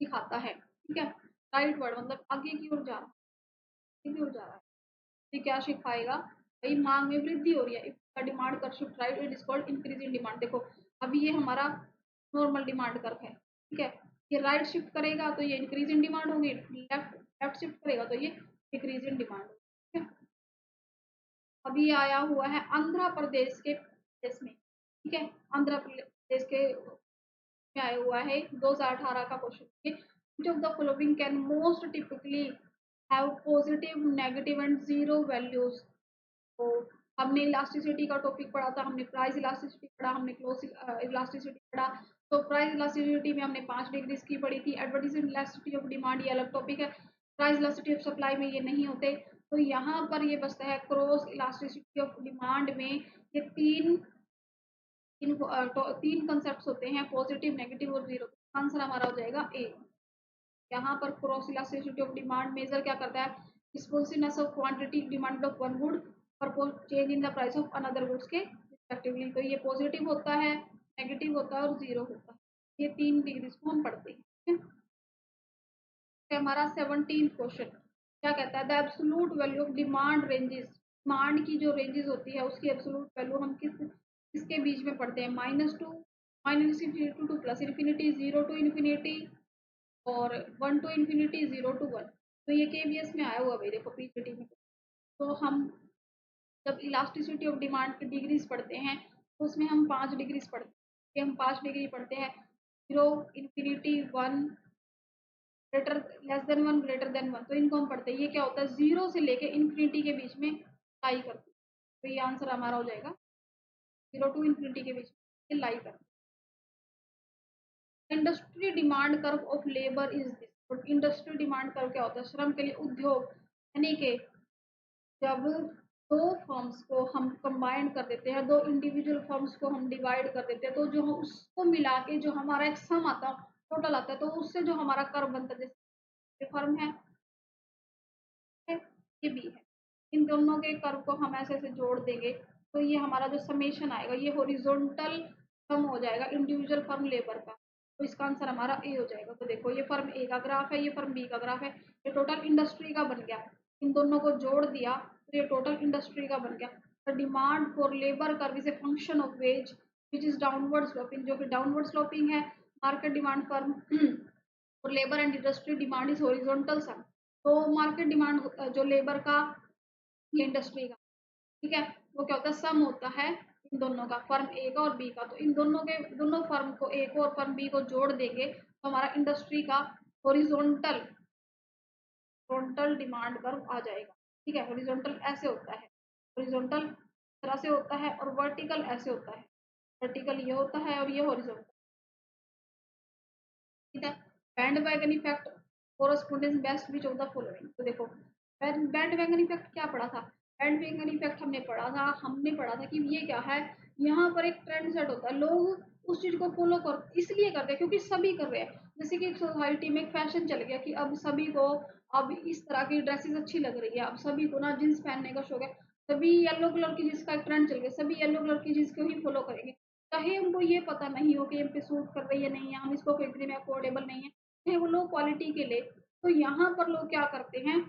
दिखाता है, ठीक है, राइट वर्ड मतलब आगे की ओर जा रहा है, आगे की ओर जा रहा है, ये क्या सिखाएगा भाई, मांग में वृद्धि हो रही है, if demand curve shift right it is called increase in demand. देखो अभी ये हमारा नॉर्मल डिमांड कर्व है, ठीक है, ये राइट शिफ्ट करेगा तो ये इंक्रीज इन डिमांड होगी, लेफ्ट लेफ्ट शिफ्ट करेगा तो ये डिक्रीज इन डिमांड होगी, ठीक है। अभी आया हुआ है आंध्र प्रदेश के केस में, ठीक है, आंध्र प्रदेश के में आया हुआ है 2018 का question, which of the following can most typically have positive negative and zero values। तो हमने इलास्टिसिटी का टॉपिक पढ़ा था, हमने प्राइस इलास्टिसिटी पढ़ा, हमने क्लोज इलास्टिसिटी पढ़ा। तो प्राइस इलास्टिसिटी में हमने 5 डिग्रीज की पढ़ी थी, एडवर्टाइजिंग इलास्टिसिटी ऑफ डिमांड ये अलग टॉपिक है, प्राइस इलास्टिसिटी ऑफ सप्लाई में ये नहीं होते। तो यहाँ पर ये बचता है क्रॉस इलास्टिसिटी ऑफ डिमांड में, ये तीन कंसेप्ट होते हैं, पॉजिटिव, नेगेटिव और जीरो। आंसर हमारा हो जाएगा ए। यहाँ पर cross elasticity of demand measure क्या करता है, responsiveness of quantity demand of one good और change in the price of another goods के रिस्पेक्टिवली। तो ये पॉजिटिव होता है, नेगेटिव होता है और जीरो होता है। ये 3 डिग्रीज को हम पढ़ते हैं, ठीक है। हमारा 17 क्वेश्चन क्या कहता है, the absolute value of demand ranges. Demand की जो रेंजेस होती है उसकी एब्सोल्यूट वैल्यू हम किसके बीच में पढ़ते हैं, -2 -infinity to plus infinity, 0 to infinity और 1 टू इन्फिनिटी, 0 टू 1। तो ये केवीएस में आया हुआ भाई, देखो पीपीटी में। तो हम जब इलास्टिसिटी ऑफ डिमांड की डिग्रीज पढ़ते हैं तो उसमें हम 5 डिग्रीज पढ़ते हैं। हम 5 डिग्री पढ़ते हैं, 0 infinity 1 greater less than 1 greater than 1। तो इनको हम पढ़ते हैं, ये क्या होता है, 0 से लेके इन्फिनिटी के बीच में लाई करते हैं। तो ये आंसर हमारा हो जाएगा 0 टू इन्फिनिटी के बीच में लाई करते हैं। Industry demand curve of labour is this. Industry demand curve क्या होता है, श्रम के लिए उद्योग यानी कि जब दो फर्म्स को हम कंबाइन कर देते हैं, दो इंडिविजुअल फर्म्स को हम डिवाइड कर देते हैं, तो जो हम उसको मिला के जो हमारा एक सम आता है, टोटल आता है, तो उससे जो हमारा कर्व बनता है, जैसे फर्म है ये बी है, इन दोनों के कर्व को हम ऐसे ऐसे जोड़ देंगे तो ये हमारा जो समेशन आएगा ये हॉरिजॉन्टल सम हो जाएगा इंडिविजुअल फर्म लेबर का। तो इसका आंसर हमारा ए हो जाएगा। तो देखो ये फर्म ए का ग्राफ है, ये फर्म बी का ग्राफ है, ये टोटल इंडस्ट्री का बन गया। इन दोनों को जोड़ दिया तो ये टोटल इंडस्ट्री का बन गया। The demand for labour curve is a function of wage which is downward sloping, जो कि डाउनवर्ड स्लोपिंग है। Market demand firm for labour and industry demand is horizontal sum. तो मार्केट डिमांड जो labour का या इंडस्ट्री का, ठीक है, वो क्या होता है, सम होता है इन दोनों का, फर्म ए का और बी का। तो इन दोनों के दोनों फर्म को ए को और फर्म बी को जोड़ देंगे तो हमारा इंडस्ट्री का हॉरिजॉन्टल डिमांड कर्व आ जाएगा। ठीक है, हॉरिजॉन्टल ऐसे होता है, हॉरिजॉन्टल तरह से होता है और वर्टिकल ऐसे होता है। वर्टिकल ये होता है और ये हॉरिजॉन्टल, ठीक है। Band wagon effect correspondence best which of the following. तो देखो बैंड वैगन इफेक्ट क्या पढ़ा था, बैंड वैगन इफेक्ट हमने पढ़ा था कि ये क्या है, यहाँ पर एक ट्रेंड सेट होता है, लोग उस चीज को फॉलो कर इसलिए करते हैं क्योंकि सभी कर रहे हैं। जैसे कि सोसाइटी में एक फैशन चल गया कि अब सभी को अब इस तरह की ड्रेसेस अच्छी लग रही है, अब सभी को ना जींस पहनने का शौक है, सभी येलो कलर की जींस का एक ट्रेंड चल गया, सभी येलो कलर की जींस को ही फॉलो करेंगे। चाहे हमको ये पता नहीं हो कि हम पे सूट कर रही है नहीं है, हम इसको खरीदने में अफोर्डेबल नहीं है, चाहे वो लो क्वालिटी के ले, तो यहाँ पर लोग क्या करते हैं,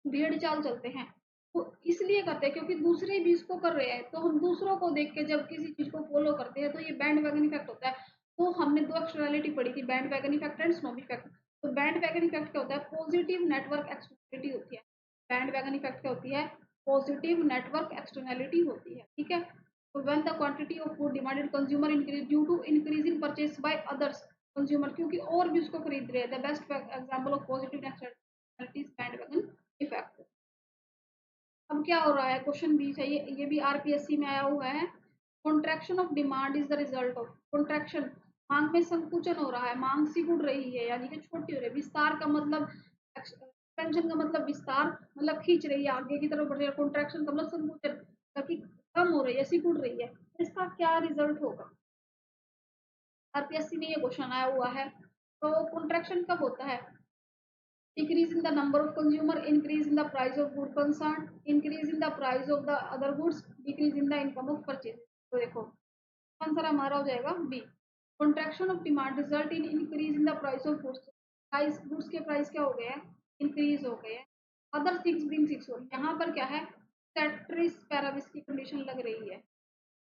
भेड़ चाल चलते हैं। तो इसलिए करते हैं क्योंकि दूसरे भी इसको कर रहे हैं, तो हम दूसरों को देख के जब किसी चीज को फॉलो करते हैं तो ये बैंड वैगन इफेक्ट होता है। तो हमने दो एक्सटर्नैलिटी पढ़ी थी, band wagon effect and snob effect. तो बैंड वैगन इफेक्ट क्या होता है, पॉजिटिव नेटवर्क एक्सटर्नैलिटी होती है। बैंड वैगन इफेक्ट क्या होती है, पॉजिटिव नेटवर्क एक्सटर्नैलिटी होती है, ठीक है। तो when the quantity of food demanded consumer increase due to increase in purchase by others consumer, क्योंकि और भी उसको खरीद रहे हैं। The best example of positive externality is bandwagon effect. अब क्या हो रहा है, क्वेश्चन 20 है, ये भी आरपीएससी में आया हुआ है। Contraction of demand is the result of contraction, मांग में संकुचन हो रहा है, मांग सिकुड़ रही है यानी कि छोटी हो रही है। विस्तार का मतलब एक्सपेंशन का मतलब विस्तार, मतलब खींच रही है, आगे की तरफ बढ़ रही है। कॉन्ट्रैक्शन का मतलब संकुचन, ताकि कम हो रही है, सिकुड़ रही है। इसका क्या रिजल्ट होगा, आरपीएससी में ये क्वेश्चन आया हुआ है। तो कॉन्ट्रैक्शन कब होता है, decrease in the number of consumer, increase in the price of good concerned, increase in the price of the other goods, decrease in the income of purchase। तो देखो आंसर हमारा हो जाएगा B. Contraction of demand result in increase in the price of goods, price goods के price क्या हो गए हैं, इंक्रीज हो गए हैं। अदर थिंग्स बीइंग सिक्स हो, यहाँ पर क्या है, सेट्रिस पैराबिस की कंडीशन लग रही है,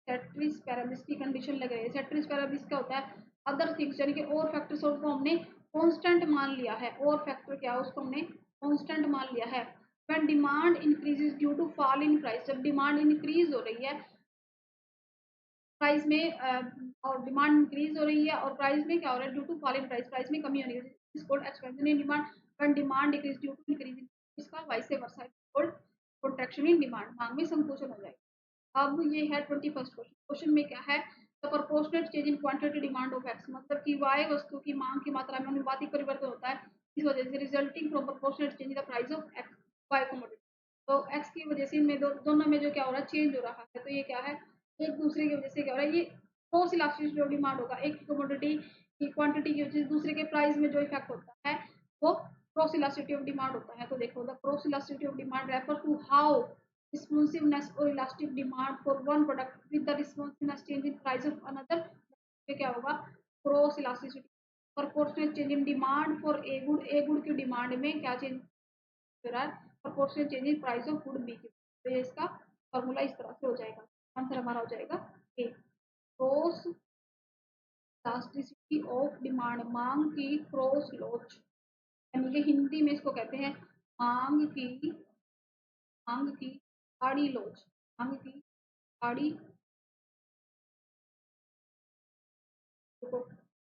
सेट्रिस पैराबिस की कंडीशन लग रही है। सेट्रिस पैराबिस क्या होता है, अदर थिंग्स यानी कि और फैक्टर्स को हमने कांस्टेंट मान लिया है, और फैक्टर क्या है उसको हमने कांस्टेंट मान लिया है। When demand increases due to fall in price, जब डिमांड इंक्रीज हो रही है प्राइस में और डिमांड इंक्रीज हो रही है और प्राइस में क्या हो रहा है, due to fall in price, price में कमी होने की, is called expansion in demand. When demand decrease due to increase in, इसका vice versa called contraction in demand, मांग में संकुचन हो जाएगा। अब ये है 21st क्वेश्चन। क्वेश्चन में क्या है, the proportionate change in quantity demand of x, मतलब कि वाई वस्तु की मांग की मात्रा में अनुपातिक परिवर्तन होता है, इस वजह से resulting from proportionate change in the price of X Y commodity. तो एक्स की वजह से इनमें दोनों में जो क्या हो रहा है, चेंज हो रहा है। तो ये क्या है, एक दूसरे की वजह से क्या हो रहा है, ये क्रॉस इलास्टिसिटी जो डिमांड होगा, एक कमोडिटी की क्वांटिटी की वजह से दूसरे के प्राइस में जो इफेक्ट होता है वो क्रॉस इलास्टिसिटी ऑफ डिमांड होता है। तो देखो the cross elasticity of demand refer to how responsiveness और elastic demand for one product with the responsiveness change in price of another. ये क्या होगा, cross elasticity proportional change in demand for a good की डिमांड में क्या change हो रहा है, proportional change in price of good B की। तो ये इसका फॉर्मूला इस तरह से हो जाएगा। आंसर हमारा हो जाएगा ए, क्रॉस इलास्टिसिटी ऑफ डिमांड, मांग की क्रॉस लोच, यानी कि हिंदी में इसको कहते हैं मांग की आड़ी लोच, मांग की आड़ी।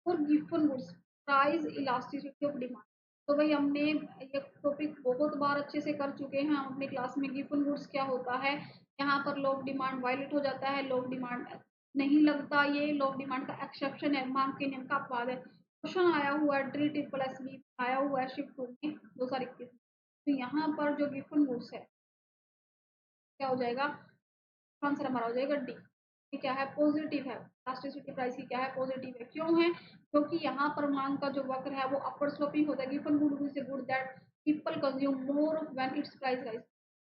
और given goods price elasticity of demand. तो भाई हमने ये टॉपिक बहुत बार अच्छे से कर चुके हैं हम अपनी क्लास में। गिवन गुड्स क्या होता है, यहाँ पर लॉ डिमांड वायलेट हो जाता है, लॉ डिमांड नहीं लगता, ये लॉ डिमांड का एक्सेप्शन है, मांग के नियम का अपवाद है। क्वेश्चन आया हुआ है DSSB आया हुआ है शिफ्ट 2 में 2021। तो यहाँ पर जो गिवन गुड्स है क्या हो जाएगा, आंसर हमारा हो जाएगा डी। ये क्या है, पॉजिटिव है। इलास्टिसिटी प्राइस की क्या है, पॉजिटिव है। क्यों है, क्योंकि यहाँ पर मांग का जो वक्र है वो अपर स्लोपिंग होता है। Given good is a good that people consume more when it's price rise.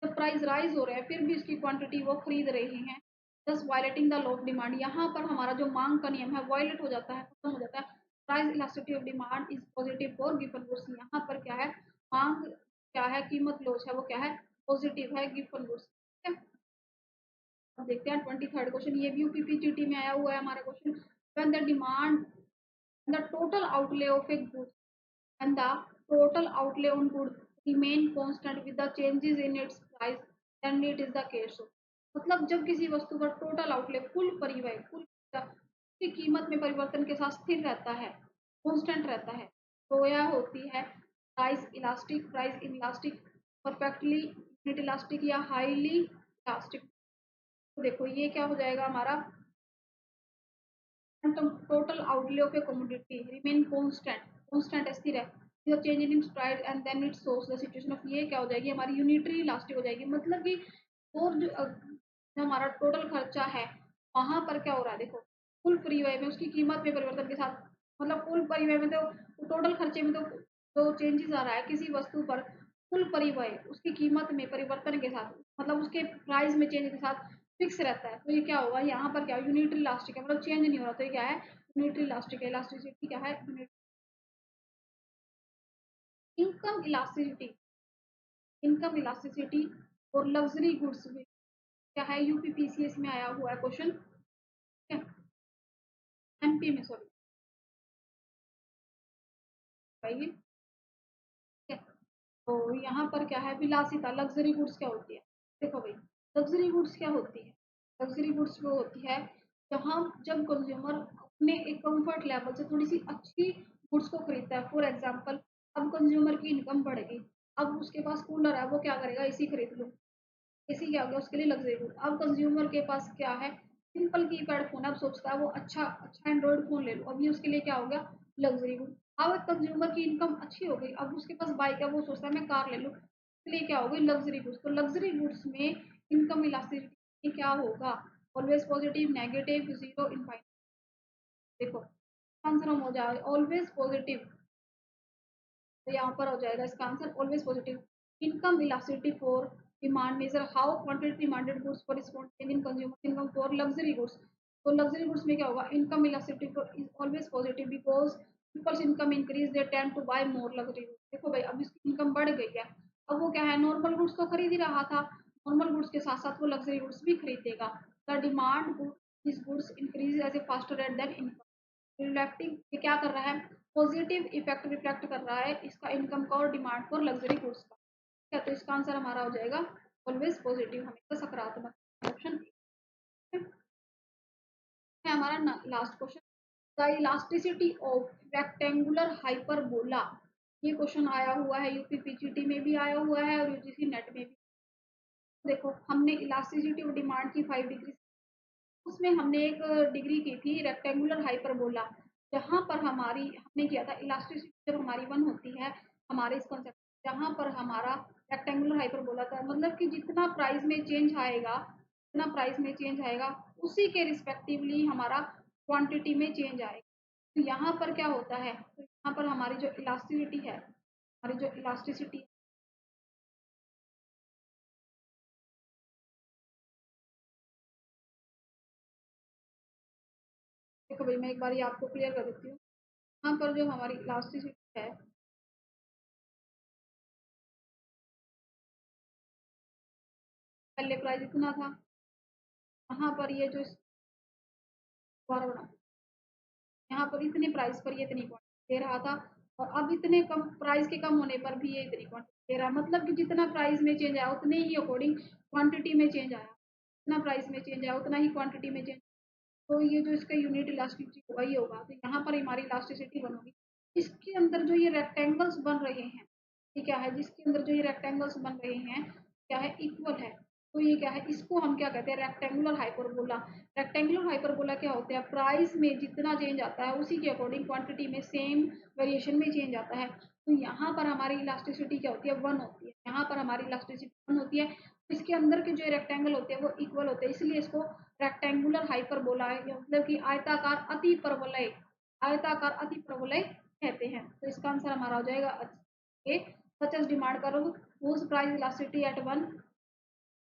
जब प्राइस राइज हो रहा है फिर भी इसकी क्वांटिटी वो खरीद रहे हैं, दस violating the law of demand. यहाँ पर हमारा जो मांग का नियम है वायलेट हो जाता है, खत्म हो जाता है। Price elasticity of demand is positive for given goods. यहाँ पर क्या है, मांग क्या है, कीमत लोच है, वो क्या है, पॉजिटिव है गिवन गुड्स। ठीक है, अब देखते हैं 23rd क्वेश्चन। ये भी यूपीपीसीटी में आया हुआ है हमारा question. When the demand the total outlay of a good and the total outlay on good remain constant with the changes in its price then it is the case. मतलब जब किसी वस्तु का टोटल आउटले कुल परिव्यय की कीमत में परिवर्तन के साथ स्थिर रहता है, कांस्टेंट रहता है, तो यह होती है price elastic, price inelastic, perfectly unit elastic या हाईली इलास्टिक। तो देखो ये क्या हो जाएगा हमारा, total outlay of a commodity remain constant, constant स्थिर है, जो change in its price and then it shows the situation of. ये क्या हो जाएगी हमारी यूनिटरी इलास्टिक हो जाएगी। मतलब कि और जो हमारा टोटल खर्चा है वहां पर क्या हो रहा है, देखो कुल परिव्यय में उसकी कीमत में परिवर्तन के साथ, मतलब कुल परिव्यय में तो टोटल खर्चे में तो चेंजेस आ रहा है किसी वस्तु पर, कुल परिव्यय उसकी कीमत में परिवर्तन के साथ, मतलब उसके प्राइस में चेंज के साथ फिक्स रहता है। तो ये क्या होगा, यहाँ पर क्या यूनिटरी इलास्टिक है, मतलब चेंज नहीं हो रहा। तो ये क्या है, यूनिटरी इलास्टिक है। इलास्टिसिटी क्या है, इनकम इलास्टिसिटी, इनकम इलास्टिसिटी और लग्जरी गुड्स में क्या है, यूपीपीसीएस में आया हुआ है क्वेश्चन, ठीक है, एमपी में सॉरी भाई, ठीक है। तो यहाँ पर क्या है, विलासिता, लग्जरी गुड्स क्या होती है, देखो भाई लग्जरी गुड्स क्या होती है, लग्जरी गुड्स वो होती है जहाँ जब कंज्यूमर अपने एक कंफर्ट लेवल से थोड़ी सी अच्छी गुड्स को खरीदता है। फॉर एग्जांपल, अब कंज्यूमर की इनकम बढ़ेगी, अब उसके पास कूलर है, वो क्या करेगा, एसी खरीद लो। एसी क्या हो गया उसके लिए, लग्जरी गुड। अब कंज्यूमर के पास क्या है, सिंपल कीपैड फोन, अब सोचता है वो अच्छा अच्छा एंड्रॉइड फोन ले लो, अभी उसके लिए क्या हो गया, लग्जरी गुड। अब कंज्यूमर की इनकम अच्छी हो गई, अब उसके पास बाइक है, वो सोचता है मैं कार ले लूँ, उसके लिए क्या हो गई, लग्जरी गुड्स। तो लग्जरी गुड्स में इनकम इलास्टिसिटी क्या होगा, always positive, negative, zero, infinite. देखो आंसर हम हो जाएगा ऑलवेज पॉजिटिव। तो यहाँ पर हो जाएगा इसका answer always positive. Income elasticity for demand measure how quantity demanded goods correspond change in consumer income for luxury goods. तो लग्जरी गुड्स में क्या होगा, income elasticity for is always positive because peoples income increase they tend to buy more luxury goods. देखो भाई अब इसकी income बढ़ गई है, अब वो क्या है, नॉर्मल गुड्स तो खरीद ही रहा था, नॉर्मल गुड्स के साथ साथ वो लग्जरी गुड्स भी खरीदेगा। The demand is goods increase as a faster rate than income. Reflecting, ये क्या कर रहा है, पॉजिटिव इफेक्ट रिफ्लेक्ट कर रहा है इसका इनकम का और डिमांड फॉर लग्जरी गुड्स का। ठीक है, तो इसका आंसर हमारा हो जाएगा ऑलवेज पॉजिटिव, हमेशा सकारात्मक ऑप्शन है हमारा last question. The elasticity of rectangular hyperbola. ये क्वेश्चन आया हुआ है, यूपीपीसीटी में भी आया हुआ है और यूजीसी नेट में भी। देखो हमने इलास्टिसिटी ऑफ डिमांड की 5 डिग्री, उसमें हमने एक डिग्री की थी रेक्टेंगुलर हाइपरबोला, जहाँ पर हमारी हमने किया था इलास्टिसिटी जब हमारी 1 होती है हमारे इस कॉन्सेप्ट, जहाँ पर हमारा रेक्टेंगुलर हाइपरबोला था, मतलब कि जितना प्राइस में चेंज आएगा, जितना प्राइस में चेंज आएगा उसी के रिस्पेक्टिवली हमारा क्वांटिटी में चेंज आएगा। तो यहाँ पर क्या होता है, तो यहाँ पर हमारी जो इलास्टिसिटी है, हमारी जो इलास्टिसिटी, देखो भाई मैं एक बार ये आपको क्लियर कर देती हूँ। यहाँ पर जो हमारी इलास्टिसिटी है, पहले प्राइस इतना था, यहाँ पर ये जो दोबारा बना, यहाँ पर इतने प्राइस पर ये इतनी क्वांटिटी दे रहा था, और अब इतने कम प्राइस के कम होने पर भी ये इतनी क्वांटिटी दे रहा है। मतलब कि जितना प्राइस में चेंज आया उतने ही अकॉर्डिंग क्वांटिटी में चेंज आया, जितना प्राइस में चेंज आया उतना ही क्वांटिटी में चेंज। तो ये जो इसका यूनिट इलास्टिसिटी होगा ये होगा, तो यहाँ पर हमारी इलास्टिसिटी बनोगी। इसके अंदर जो ये रेक्टेंगल्स बन रहे हैं, ये क्या है, जिसके अंदर जो ये रेक्टेंगल्स बन रहे हैं क्या है, इक्वल है। तो ये क्या है, इसको हम क्या कहते हैं, रेक्टेंगुलर हाइपरबोला। रेक्टेंगुलर हाइपरबोला क्या होता है, प्राइस में जितना चेंज आता है उसी के अकॉर्डिंग क्वांटिटी में सेम वेरिएशन में चेंज आता है। तो यहाँ पर हमारी इलास्टिसिटी क्या होती है, 1 होती है। यहाँ पर हमारी इलास्टिसिटी 1 होती है। इसके अंदर के जो रेक्टेंगल होते हैं वो इक्वल होते हैं, इसलिए इसको रेक्टेंगुलर हाइपरबोला है, मतलब कि आयताकार अति परवलय, आयताकार अति परवलय कहते हैं। तो इसका आंसर हमारा हो जाएगा ए। सच एज डिमांड करो whose price elasticity at one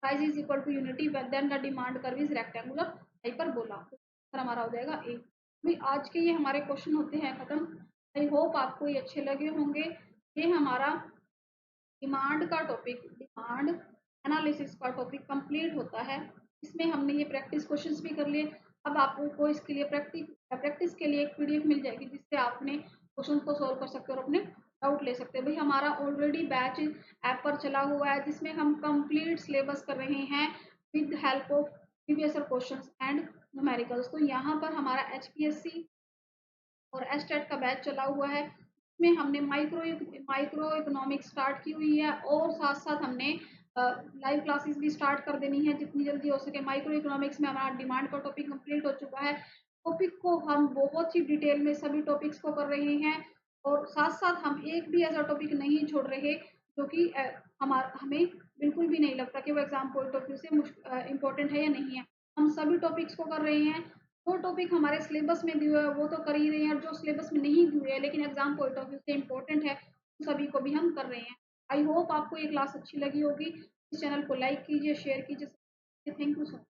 price is equal to unity but then the demand curve is rectangular hyperbola। तो आंसर हमारा हो जाएगा ए। भाई आज के ये हमारे क्वेश्चन होते हैं खत्म। आई होप आपको ये अच्छे लगे होंगे। ये हमारा डिमांड का टॉपिक, डिमांड एनालिसिस का टॉपिक कंप्लीट होता है। इसमें हमने ये प्रैक्टिस क्वेश्चंस भी कर लिए। अब आपको इसके लिए प्रैक्टिस के लिए एक पीडीएफ मिल जाएगी जिससे आप अपने क्वेश्चन को सॉल्व कर सकते हो और अपने डाउट ले सकते हैं। भाई हमारा ऑलरेडी बैच ऐप पर चला हुआ है जिसमें हम कंप्लीट सिलेबस कर रहे हैं with help of previous questions and numericals. तो यहाँ पर हमारा एचपीएससी और एस्टेट का बैच चला हुआ है। इसमें हमने माइक्रो इकोनॉमिक्स स्टार्ट की हुई है, और साथ साथ हमने लाइव क्लासेस भी स्टार्ट कर देनी है जितनी जल्दी हो सके। माइक्रो इकोनॉमिक्स में हमारा डिमांड का टॉपिक कंप्लीट हो चुका है। टॉपिक को हम बहुत ही डिटेल में सभी टॉपिक्स को कर रहे हैं, और साथ साथ हम एक भी ऐसा टॉपिक नहीं छोड़ रहे जो कि हमें बिल्कुल भी नहीं लगता कि वो एग्जाम पॉइंट ऑफ व्यू से इम्पोर्टेंट है या नहीं है। हम सभी टॉपिक्स को कर रहे हैं। जो टॉपिक हमारे सिलेबस में दिए हुए हैं वो तो कर ही रहे हैं, और जो सिलेबस में नहीं दिए हैं लेकिन एग्जाम पॉइंट ऑफ व्यू से इम्पोर्टेंट है सभी को भी हम कर रहे हैं। आई होप आपको ये क्लास अच्छी लगी होगी। इस चैनल को लाइक कीजिए, शेयर कीजिए। Thank you so much.